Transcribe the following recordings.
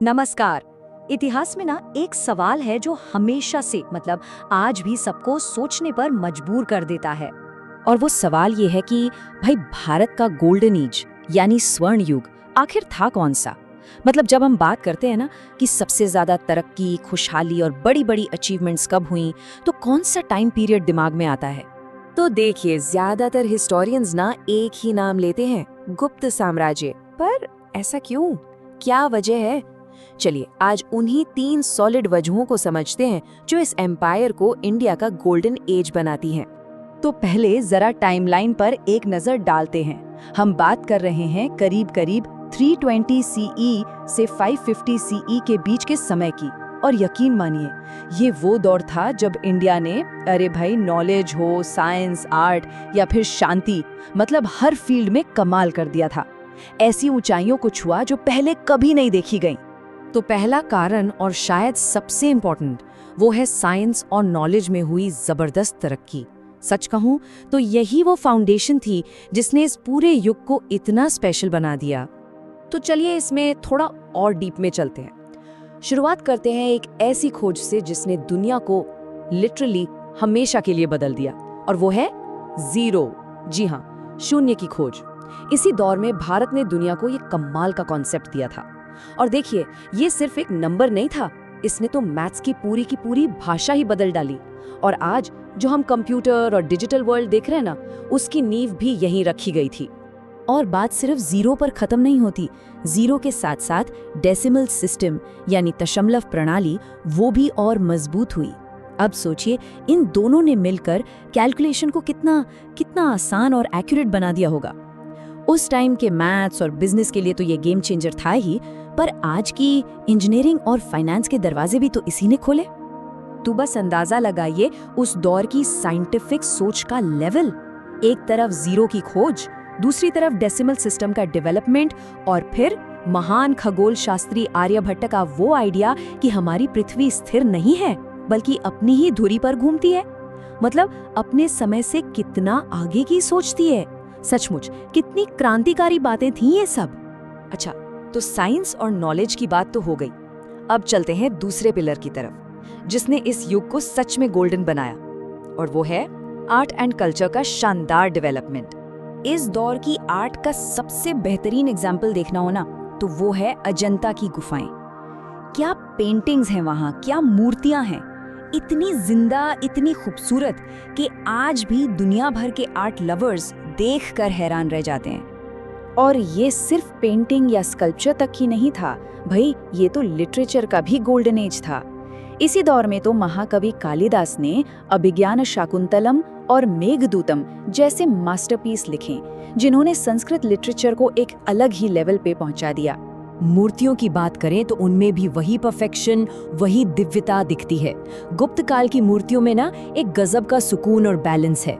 नमस्कार। इतिहास में ना एक सवाल है जो हमेशा से आज भी सबको सोचने पर मजबूर कर देता है। और वो सवाल ये है कि भाई भारत का गोल्डन एज यानी स्वर्ण युग आखिर था कौन सा। जब हम बात करते हैं ना कि सबसे ज्यादा तरक्की, खुशहाली और बड़ी बड़ी अचीवमेंट्स कब हुई, तो कौन सा टाइम पीरियड दिमाग में आता है? तो देखिए, ज्यादातर हिस्टोरियंस ना एक ही नाम लेते हैं, गुप्त साम्राज्य। पर ऐसा क्यों? क्या वजह है? चलिए आज उन्हीं 3 सॉलिड वजहों को समझते हैं जो इस एम्पायर को इंडिया का गोल्डन एज बनाती हैं। तो पहले जरा टाइमलाइन पर एक नजर डालते हैं। हम बात कर रहे हैं करीब करीब 320 सीई से 550 सीई के बीच के समय की। और यकीन मानिए, ये वो दौर था जब इंडिया ने अरे भाई नॉलेज हो, साइंस, आर्ट या फिर शांति, हर फील्ड में कमाल कर दिया था। ऐसी ऊंचाइयों को छुआ जो पहले कभी नहीं देखी गई। तो पहला कारण और शायद सबसे इम्पोर्टेंट वो है साइंस और नॉलेज में हुई जबरदस्त तरक्की। सच कहूं तो यही वो फाउंडेशन थी जिसने इस पूरे युग को इतना स्पेशल बना दिया। तो चलिए इसमें थोड़ा और डीप में चलते हैं। शुरुआत करते हैं एक ऐसी खोज से जिसने दुनिया को लिटरली हमेशा के लिए बदल दिया, और वो है जीरो। जी हाँ, शून्य की खोज। इसी दौर में भारत ने दुनिया को ये कमाल का कॉन्सेप्ट दिया था। और देखिए, ये सिर्फ एक नंबर नहीं था, इसने तो मैथ्स की पूरी भाषा ही बदल डाली। और आज जो हम कंप्यूटर और डिजिटल वर्ल्ड देख रहे हैं ना, उसकी नींव भी यहीं रखी गई थी। और बात सिर्फ जीरो पर खत्म नहीं होती। जीरो के साथ साथ डेसिमल सिस्टम यानी दशमलव प्रणाली, वो भी और मजबूत हुई। अब सोचिए, इन दोनों ने मिलकर कैलकुलेशन को कितना आसान और एक्यूरेट बना दिया होगा। उस टाइम के मैथ्स और बिजनेस के लिए तो ये गेम चेंजर था ही, पर आज की इंजीनियरिंग और फाइनेंस के दरवाजे भी तो इसी ने खोले। तो बस अंदाजा लगाइए उस दौर की साइंटिफिक सोच का लेवल। एक तरफ जीरो की खोज, दूसरी तरफ डेसिमल सिस्टम का डेवलपमेंट, और फिर महान खगोल शास्त्री आर्यभट्ट का वो आइडिया कि हमारी पृथ्वी स्थिर नहीं है बल्कि अपनी ही धुरी पर घूमती है। अपने समय से कितना आगे की सोचती है। सचमुच कितनी क्रांतिकारी बातें थीं ये सब। अच्छा, तो साइंस और नॉलेज की बात तो हो गई। अब चलते हैं दूसरे पिलर की तरफ जिसने इस युग को सच में गोल्डन बनाया, और वो है आर्ट एंड कल्चर का शानदार डेवलपमेंट। इस दौर की आर्ट का सबसे बेहतरीन एग्जाम्पल देखना हो ना, तो वो है अजंता की गुफाएं। क्या पेंटिंग्स हैं वहां, क्या मूर्तियां हैं, इतनी जिंदा, इतनी खूबसूरत कि आज भी दुनिया भर के आर्ट लवर्स देखकर हैरान रह जाते हैं। और ये सिर्फ पेंटिंग या स्कल्पचर तक ही नहीं था भाई, ये तो लिटरेचर का भी गोल्डन एज था। इसी दौर में तो महाकवि कालिदास ने अभिज्ञान शाकुंतलम और मेघदूतम जैसे मास्टरपीस लिखे, जिन्होंने संस्कृत लिटरेचर को एक अलग ही लेवल पे पहुंचा दिया। मूर्तियों की बात करें तो उनमें भी वही परफेक्शन, वही दिव्यता दिखती है। गुप्त काल की मूर्तियों में ना एक गजब का सुकून और बैलेंस है,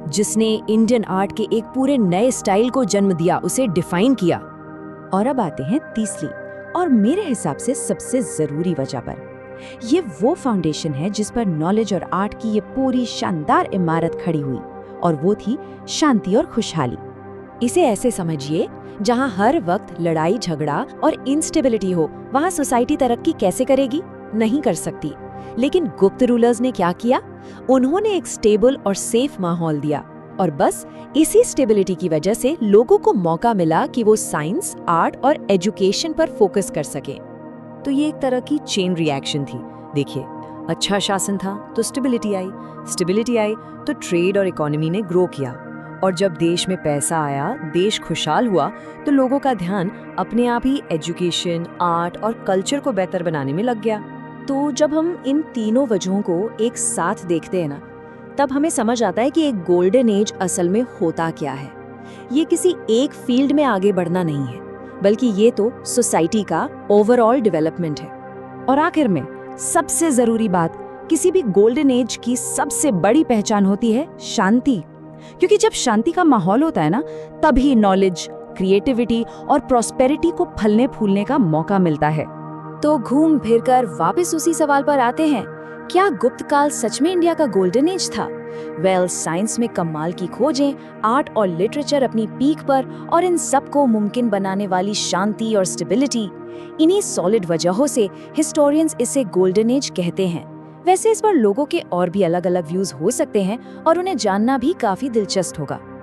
जिसने इंडियन आर्ट के एक पूरे नए स्टाइल को जन्म दिया, उसे डिफाइन किया। और अब आते हैं तीसरी और मेरे हिसाब से सबसे जरूरी वजह पर। ये वो फाउंडेशन है जिस पर नॉलेज और आर्ट की ये पूरी शानदार इमारत खड़ी हुई, और वो थी शांति और खुशहाली। इसे ऐसे समझिए, जहां हर वक्त लड़ाई झगड़ा और इंस्टेबिलिटी हो, वहां सोसाइटी तरक्की कैसे करेगी? नहीं कर सकती। लेकिन गुप्त रूलर्स ने क्या किया? उन्होंने एक स्टेबल और सेफ माहौल दिया, और बस इसी स्टेबिलिटी की वजह से लोगों को मौका मिला कि वो साइंस, आर्ट और एजुकेशन पर फोकस कर सके। तो ये एक तरह की चेन रिएक्शन थी। देखिए, अच्छा शासन था तो स्टेबिलिटी आई तो ट्रेड और इकोनॉमी ने ग्रो किया, और जब देश में पैसा आया, देश खुशहाल हुआ, तो लोगों का ध्यान अपने आप ही एजुकेशन, आर्ट और कल्चर को बेहतर बनाने में लग गया। तो जब हम इन तीनों वजहों को एक साथ देखते हैं ना, तब हमें समझ आता है कि एक गोल्डन एज असल में होता क्या है। ये किसी एक फील्ड में आगे बढ़ना नहीं है, बल्कि ये तो सोसाइटी का ओवरऑल डेवलपमेंट है। और आखिर में सबसे जरूरी बात, किसी भी गोल्डन एज की सबसे बड़ी पहचान होती है शांति। क्योंकि जब शांति का माहौल होता है ना, तभी नॉलेज, क्रिएटिविटी और प्रॉस्पेरिटी को फलने फूलने का मौका मिलता है। तो घूम फिरकर वापस उसी सवाल पर आते हैं क्या गुप्त काल सच में इंडिया का गोल्डन एज था? साइंस में कमाल की खोजें, आर्ट और लिटरेचर अपनी पीक पर, और इन सब को मुमकिन बनाने वाली शांति और स्टेबिलिटी, इन्हीं सॉलिड वजहों से हिस्टोरियंस इसे गोल्डन एज कहते हैं। वैसे इस पर लोगों के और भी अलग अलग व्यूज हो सकते हैं और उन्हें जानना भी काफी दिलचस्प होगा।